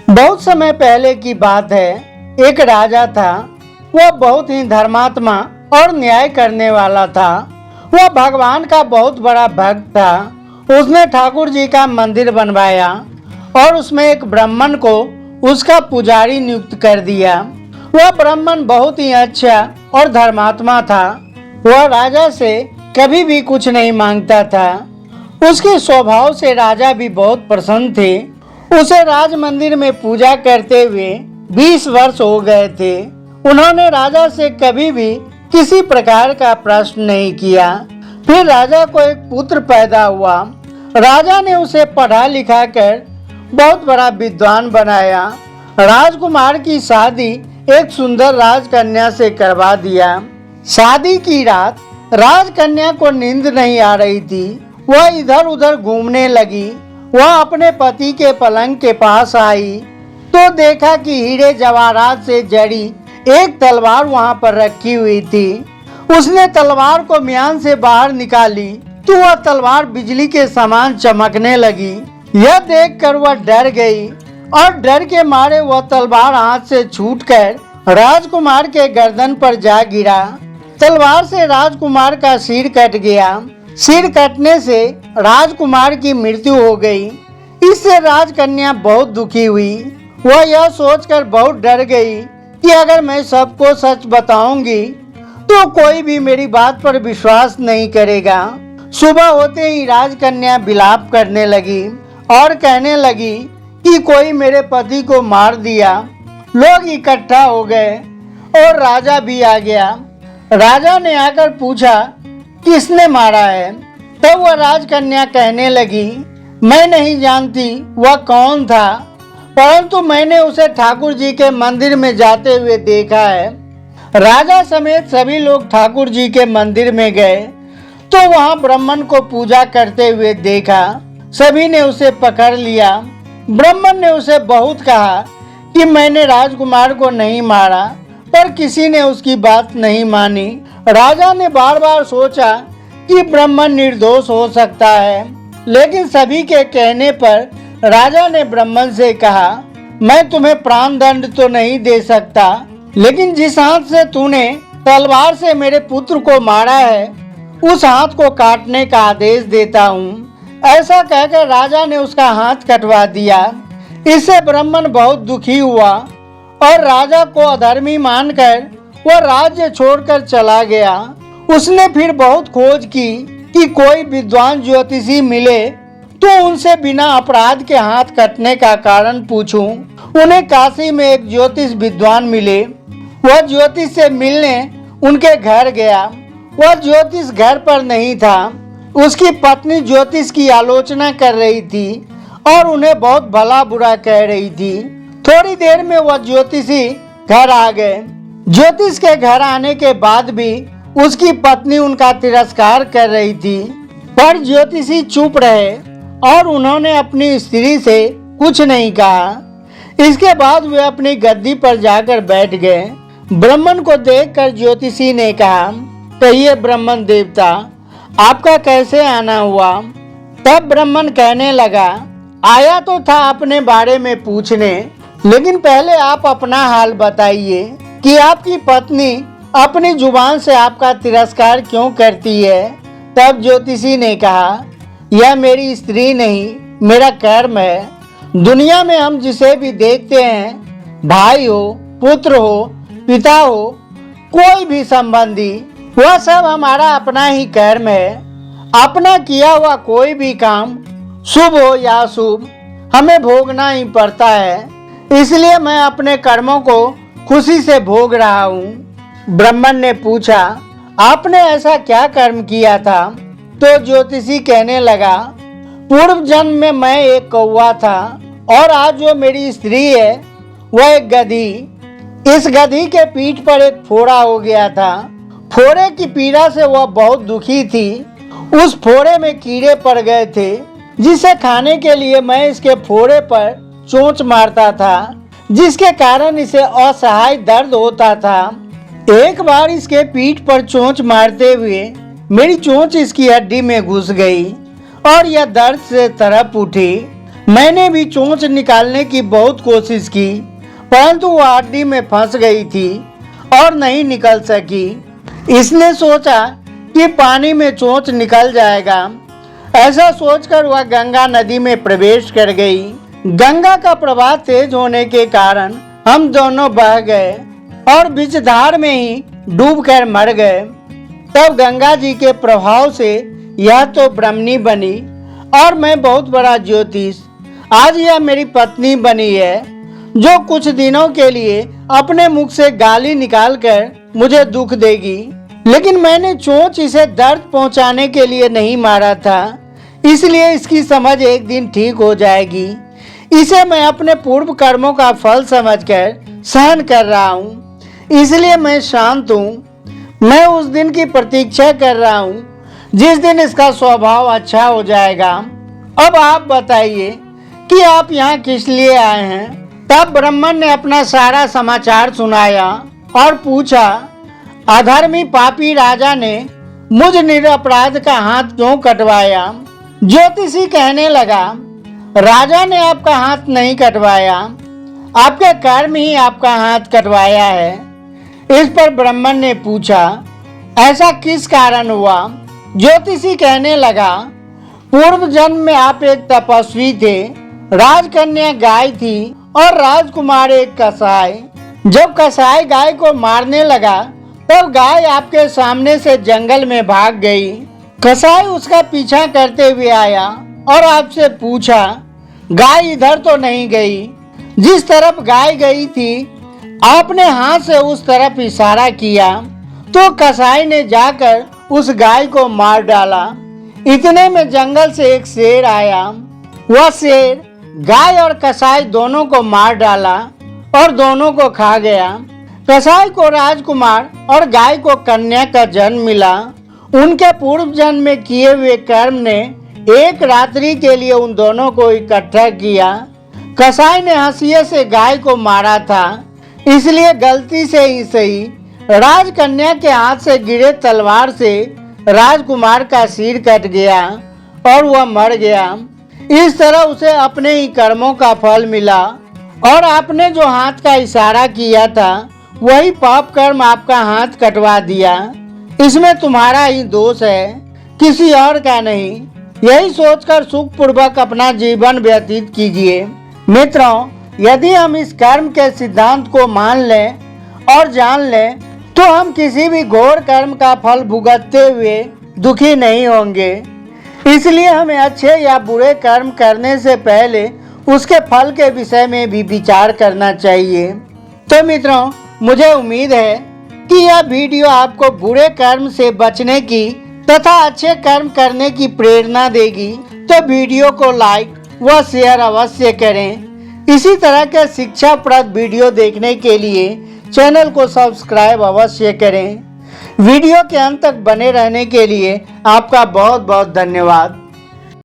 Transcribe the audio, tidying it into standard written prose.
बहुत समय पहले की बात है। एक राजा था। वह बहुत ही धर्मात्मा और न्याय करने वाला था। वह भगवान का बहुत बड़ा भक्त था। उसने ठाकुर जी का मंदिर बनवाया और उसमें एक ब्राह्मण को उसका पुजारी नियुक्त कर दिया। वह ब्राह्मण बहुत ही अच्छा और धर्मात्मा था। वह राजा से कभी भी कुछ नहीं मांगता था। उसके स्वभाव से राजा भी बहुत प्रसन्न थे। उसे राज मंदिर में पूजा करते हुए 20 वर्ष हो गए थे। उन्होंने राजा से कभी भी किसी प्रकार का प्रश्न नहीं किया। फिर राजा को एक पुत्र पैदा हुआ। राजा ने उसे पढ़ा लिखा कर बहुत बड़ा विद्वान बनाया। राजकुमार की शादी एक सुंदर राजकन्या से करवा दिया। शादी की रात राजकन्या को नींद नहीं आ रही थी। वह इधर उधर घूमने लगी। वह अपने पति के पलंग के पास आई तो देखा कि हीरे जवाहरात से जड़ी एक तलवार वहां पर रखी हुई थी। उसने तलवार को म्यान से बाहर निकाली तो वह तलवार बिजली के समान चमकने लगी। यह देखकर वह डर गई और डर के मारे वह तलवार हाथ से छूटकर राजकुमार के गर्दन पर जा गिरा। तलवार से राजकुमार का सिर कट गया। सिर कटने से राजकुमार की मृत्यु हो गई। इससे राजकन्या बहुत दुखी हुई। वह यह सोचकर बहुत डर गई कि अगर मैं सबको सच बताऊंगी तो कोई भी मेरी बात पर विश्वास नहीं करेगा। सुबह होते ही राजकन्या विलाप करने लगी और कहने लगी कि कोई मेरे पति को मार दिया। लोग इकट्ठा हो गए और राजा भी आ गया। राजा ने आकर पूछा किसने मारा है। तब वह राजकन्या कहने लगी मैं नहीं जानती वह कौन था, परंतु मैंने उसे ठाकुर जी के मंदिर में जाते हुए देखा है। राजा समेत सभी लोग ठाकुर जी के मंदिर में गए तो वहां ब्राह्मण को पूजा करते हुए देखा। सभी ने उसे पकड़ लिया। ब्राह्मण ने उसे बहुत कहा कि मैंने राजकुमार को नहीं मारा, पर किसी ने उसकी बात नहीं मानी। राजा ने बार बार सोचा कि ब्राह्मण निर्दोष हो सकता है, लेकिन सभी के कहने पर राजा ने ब्राह्मण से कहा मैं तुम्हें प्राण दंड तो नहीं दे सकता, लेकिन जिस हाथ से तूने तलवार से मेरे पुत्र को मारा है उस हाथ को काटने का आदेश देता हूँ। ऐसा कहकर राजा ने उसका हाथ कटवा दिया। इससे ब्राह्मण बहुत दुखी हुआ और राजा को अधर्मी मानकर वह राज्य छोड़कर चला गया। उसने फिर बहुत खोज की कि कोई विद्वान ज्योतिषी मिले तो उनसे बिना अपराध के हाथ कटने का कारण पूछूं। उन्हें काशी में एक ज्योतिष विद्वान मिले। वह ज्योतिष से मिलने उनके घर गया। वह ज्योतिष घर पर नहीं था। उसकी पत्नी ज्योतिष की आलोचना कर रही थी और उन्हें बहुत भला बुरा कह रही थी। थोड़ी देर में वह ज्योतिषी घर आ गए। ज्योतिष के घर आने के बाद भी उसकी पत्नी उनका तिरस्कार कर रही थी, पर ज्योतिषी चुप रहे और उन्होंने अपनी स्त्री से कुछ नहीं कहा। इसके बाद वे अपनी गद्दी पर जाकर बैठ गए। ब्राह्मण को देखकर ज्योतिषी ने कहा कहिए ब्राह्मण देवता, आपका कैसे आना हुआ। तब ब्राह्मण कहने लगा आया तो था अपने बारे में पूछने, लेकिन पहले आप अपना हाल बताइए कि आपकी पत्नी अपनी जुबान से आपका तिरस्कार क्यों करती है। तब ज्योतिषी ने कहा यह मेरी स्त्री नहीं, मेरा कर्म है। दुनिया में हम जिसे भी देखते हैं, भाई हो, पुत्र हो, पिता हो, कोई भी संबंधी, वह सब हमारा अपना ही कर्म है। अपना किया हुआ कोई भी काम शुभ हो या अशुभ हमें भोगना ही पड़ता है। इसलिए मैं अपने कर्मों को खुशी से भोग रहा हूँ। ब्राह्मण ने पूछा आपने ऐसा क्या कर्म किया था। तो ज्योतिषी कहने लगा पूर्व जन्म में मैं एक कौवा था और आज जो मेरी स्त्री है वह एक गधी। इस गधी के पीठ पर एक फोड़ा हो गया था। फोड़े की पीड़ा से वह बहुत दुखी थी। उस फोड़े में कीड़े पड़ गए थे, जिसे खाने के लिए मैं इसके फोड़े पर चोंच मारता था, जिसके कारण इसे असहाय दर्द होता था। एक बार इसके पीठ पर चोंच मारते हुए मेरी चोंच इसकी हड्डी में घुस गई और यह दर्द से तड़प उठी। मैंने भी चोंच निकालने की बहुत कोशिश की, परंतु वह हड्डी में फंस गई थी और नहीं निकल सकी। इसने सोचा कि पानी में चोंच निकल जाएगा। ऐसा सोचकर वह गंगा नदी में प्रवेश कर गई। गंगा का प्रवाह तेज होने के कारण हम दोनों बह गए और बीच धार में ही डूबकर मर गए। तब गंगा जी के प्रभाव से यह तो ब्रह्मणी बनी और मैं बहुत बड़ा ज्योतिष। आज यह मेरी पत्नी बनी है, जो कुछ दिनों के लिए अपने मुख से गाली निकालकर मुझे दुख देगी। लेकिन मैंने चोंच इसे दर्द पहुंचाने के लिए नहीं मारा था, इसलिए इसकी समझ एक दिन ठीक हो जाएगी। इसे मैं अपने पूर्व कर्मों का फल समझकर सहन कर रहा हूँ, इसलिए मैं शांत हूँ। मैं उस दिन की प्रतीक्षा कर रहा हूँ जिस दिन इसका स्वभाव अच्छा हो जाएगा। अब आप बताइए कि आप यहाँ किस लिए आए हैं? तब ब्राह्मण ने अपना सारा समाचार सुनाया और पूछा, अधर्मी पापी राजा ने मुझ निरपराध का हाथ क्यों कटवाया? ज्योतिषी कहने लगा, राजा ने आपका हाथ नहीं कटवाया, आपके कर्म ही आपका हाथ कटवाया है। इस पर ब्राह्मण ने पूछा, ऐसा किस कारण हुआ? ज्योतिषी कहने लगा, पूर्व जन्म में आप एक तपस्वी थे, राजकन्या गाय थी और राजकुमार एक कसाई। जब कसाई गाय को मारने लगा तब गाय आपके सामने से जंगल में भाग गई। कसाई उसका पीछा करते हुए आया और आपसे पूछा, गाय इधर तो नहीं गई? जिस तरफ गाय गई थी आपने हाथ से उस तरफ इशारा किया तो कसाई ने जाकर उस गाय को मार डाला। इतने में जंगल से एक शेर आया। वह शेर गाय और कसाई दोनों को मार डाला और दोनों को खा गया। कसाई को राजकुमार और गाय को कन्या का जन्म मिला। उनके पूर्व जन्म में किए हुए कर्म ने एक रात्रि के लिए उन दोनों को इकट्ठा किया। कसाई ने हंसिये से गाय को मारा था, इसलिए गलती से ही सही राजकन्या के हाथ से गिरे तलवार से राजकुमार का सिर कट गया और वह मर गया। इस तरह उसे अपने ही कर्मों का फल मिला और आपने जो हाथ का इशारा किया था वही पाप कर्म आपका हाथ कटवा दिया। इसमें तुम्हारा ही दोष है, किसी और का नहीं। यही सोचकर सुखपूर्वक अपना जीवन व्यतीत कीजिए। मित्रों, यदि हम इस कर्म के सिद्धांत को मान लें और जान लें तो हम किसी भी घोर कर्म का फल भुगतते हुए दुखी नहीं होंगे। इसलिए हमें अच्छे या बुरे कर्म करने से पहले उसके फल के विषय में भी विचार करना चाहिए। तो मित्रों, मुझे उम्मीद है कि यह वीडियो आपको बुरे कर्म से बचने की तथा अच्छे कर्म करने की प्रेरणा देगी। तो वीडियो को लाइक व शेयर अवश्य करें। इसी तरह के शिक्षाप्रद वीडियो देखने के लिए चैनल को सब्सक्राइब अवश्य करें। वीडियो के अंत तक बने रहने के लिए आपका बहुत बहुत धन्यवाद।